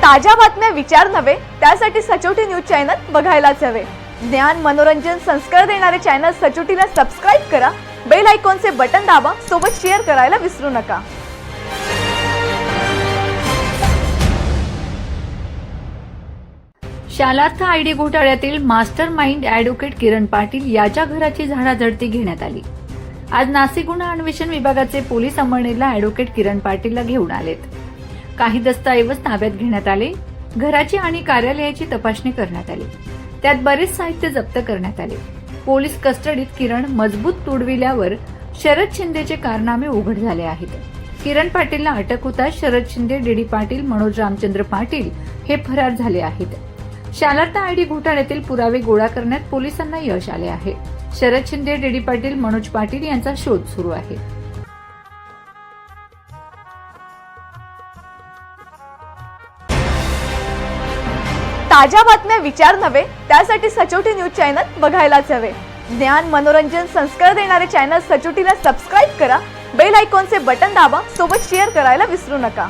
ताज्या बातम्या विचार नव्हे त्यासाठी सचोटी न्यूज चॅनल बघायलाच हवे। ज्ञान मनोरंजन संस्कार देणारे चॅनल सचोटीला सबस्क्राइब करा, बेल आयकॉनचे बटन दाबा, सोबत शेअर करायला विसरू नका। शालार्थ आयडी घोटाळ्यातील master mind advocate Kiran Patil याच्या घराची झाडाझडती घेण्यात आली। आज नाशिक गुन्हा अन्वेषण विभागाचे पोलीस अंमळनेरला ॲडव्होकेट किरण पाटीलला घेऊन आलेत। काही दस्तऐवज ताब्यात घेण्यात आले, घराची आणि कार्यालयाची तपासणी करण्यात आली, त्यात बरेच साहित्य जप्त करण्यात आले। पोलीस कस्टडीत किरण मजबूत तुडविल्यावर शरद शिंदेचे कारनामे उघड झाले आहेत। किरण पाटीलला अटक होताच शरद शिंदे, डीडी पाटील, मनोज रामचंद्र पाटील हे फरार झाले आहेत। शालार्थ आयडी घोटाळ्यातील पुरावे गोळा करण्यात पोलिसांना यश आले आहे। शरद शिंदे, डीडी पाटील, मनोज पाटील यांचा शोध सुरू आहे। ताज्या बातम्या विचार नव्हे त्यासाठी सचोटी न्यूज चॅनल बघायलाच हवे। ज्ञान मनोरंजन संस्कार देणारे चॅनल सचोटीला सबस्क्राइब करा, बेल आयकॉनचे बटन दाबा, सोबत शेअर करायला विसरू नका।